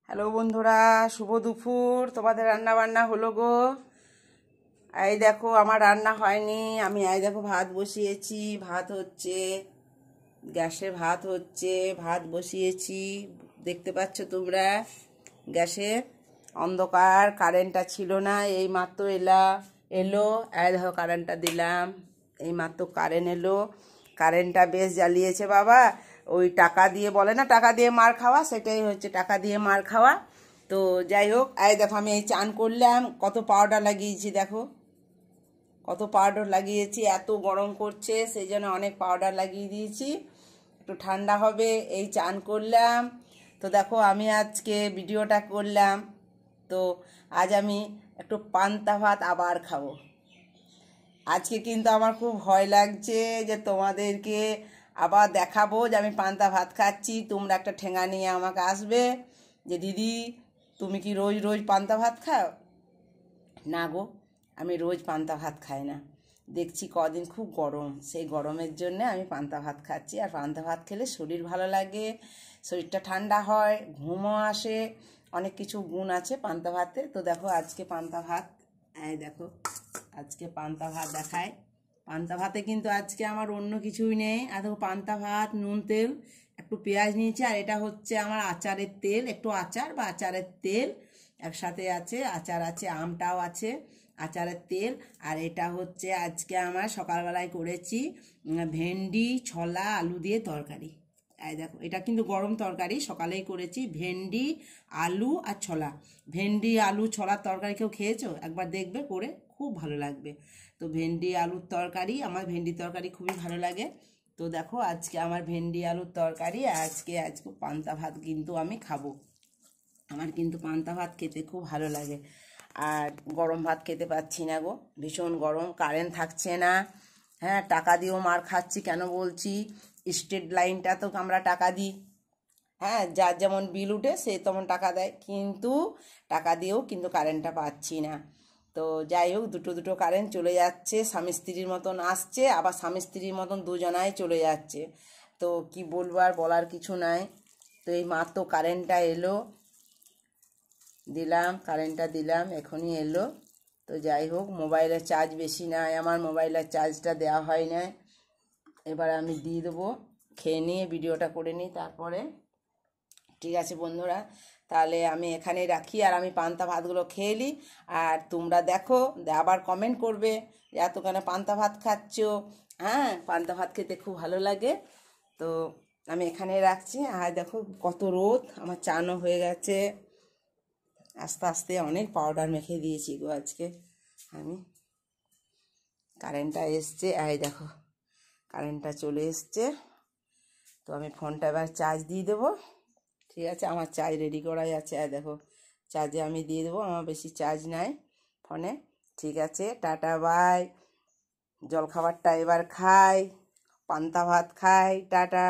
Hello বন্ধুরা, শুভ দুপুর। তোমাদের রান্না বান্না হলো গো? এই দেখো আমার রান্না হয়নি। আমি এই দেখো ভাত বসিয়েছি, ভাত হচ্ছে, গ্যাসে ভাত হচ্ছে, ভাত বসিয়েছি, দেখতে পাচ্ছ তোমরা। গ্যাসে অন্ধকার, কারেন্টটা ছিল না, এই মাত্র এলো। এই দেখো কারেন্টটা দিলাম, এই মাত্র কারেন্ট এলো। কারেন্টটা বেশ জ্বালিয়েছে বাবা। ওই টাকা দিয়ে বলে না, টাকা দিয়ে মার খাওয়া, সেটাই হচ্ছে টাকা দিয়ে মার খাওয়া। তো যাই হোক, এই দেখো আমি এই চান করলাম, কত পাউডার লাগিয়েছি দেখো, কত পাউডার লাগিয়েছি। এত গরম করছে সেই জন্য অনেক পাউডার লাগিয়ে দিয়েছি, একটু ঠান্ডা হবে। এই চান করলাম। তো দেখো আমি আজকে ভিডিওটা করলাম, তো আজ আমি একটু পান্তা ভাত আবার খাবো। আজকে কিন্তু আমার খুব ভয় লাগছে যে তোমাদেরকে আবার দেখাবো যে আমি পান্তা ভাত খাচ্ছি। তোমরা একটা ঠেঙা নিয়ে আমাকে আসবে যে দিদি তুমি কি রোজ রোজ পান্তা ভাত খাও? না গো, আমি রোজ পান্তা ভাত খাই না। দেখছি কদিন খুব গরম, সেই গরমের জন্য আমি পান্তা ভাত খাচ্ছি। আর পান্তা ভাত খেলে শরীর ভালো লাগে, শরীরটা ঠান্ডা হয়, ঘুমও আসে, অনেক কিছু গুণ আছে পান্তা ভাতে। তো দেখো আজকে পান্তা ভাত, এই দেখো আজকে পান্তা ভাত দেখায়। পান্তা ভাতে কিন্তু আজকে আমার অন্য কিছুই নেই। আর দেখো পান্তা ভাত, নুন তেল, একটু পেঁয়াজ নিয়েছি, আর এটা হচ্ছে আমার আচারের তেল, একটু আচার বা আচারের তেল একসাথে আছে। আচার আছে, আমটাও আছে, আচারের তেল। আর এটা হচ্ছে আজকে আমার সকালবেলায় করেছি ভেন্ডি ছোলা আলু দিয়ে তরকারি। এই দেখো এটা কিন্তু গরম তরকারি, সকালেই করেছি ভেন্ডি আলু আর ছোলা। ভেন্ডি আলু ছোলার তরকারি কেউ খেয়েছো? একবার দেখবে করে, খুব ভালো লাগবে। তো ভেন্ডি আলুর তরকারি, আমার ভেন্ডি তরকারি খুবই ভালো লাগে। তো দেখো আজকে আমার ভেন্ডি আলুর তরকারি, আজকে পান্তা ভাত কিন্তু আমি খাবো। আমার কিন্তু পান্তা ভাত খেতে খুব ভালো লাগে। আর গরম ভাত খেতে পাচ্ছি না গো, ভীষণ গরম, কারেন্ট থাকছে না। হ্যাঁ, টাকা দিয়েও মার খাচ্ছি। কেন বলছি, স্ট্রিট লাইনটা তো আমরা টাকা দিই, হ্যাঁ, যার যেমন বিল উঠে সে তেমন টাকা দেয়, কিন্তু টাকা দিয়েও কিন্তু কারেন্টটা পাচ্ছি না। তো যাই হোক, দুটো দুটো কারেন্ট চলে যাচ্ছে, স্বামী স্ত্রীর মতন আসছে, আবার স্বামী স্ত্রীর মতন দুজনাই চলে যাচ্ছে। তো কি বলবো, আর বলার কিছু নাই। তো এই মাত্র কারেন্টটা এলো, দিলাম কারেন্টটা দিলাম, এখনই এলো। তো যাই হোক, মোবাইলের চার্জ বেশি নাই, আমার মোবাইলের চার্জটা দেওয়া হয় না। এবার আমি দিয়ে দেবো, খেয়ে নিয়ে ভিডিওটা করে নিই তারপরে। ঠিক আছে বন্ধুরা, তাহলে আমি এখানেই রাখি, আর আমি পান্তা ভাতগুলো খেয়ে নিই। আর তোমরা দেখো, আবার কমেন্ট করবে যে এতখানে পান্তা ভাত খাচ্ছ। হ্যাঁ, পান্তা ভাত খেতে খুব ভালো লাগে। তো আমি এখানেই রাখছি। আর দেখো কত রোদ, আমার চানও হয়ে গেছে। আস্তে আস্তে অনেক পাউডার মেখে দিয়েছি গো আজকে আমি। কারেন্টটা এসছে, এই দেখো কারেন্টটা চলে এসছে। তো আমি ফোনটা এবার চার্জ দিয়ে দেবো। ঠিক আছে, আমার চার্জ রেডি করাই আছে, এই দেখো চার্জে আমি দিয়ে দেবো, আমার বেশি চার্জ নাই ফোনে। ঠিক আছে, টাটা বাই। জলখাবারটা এবার খাই, পান্তা ভাত খাই, টাটা।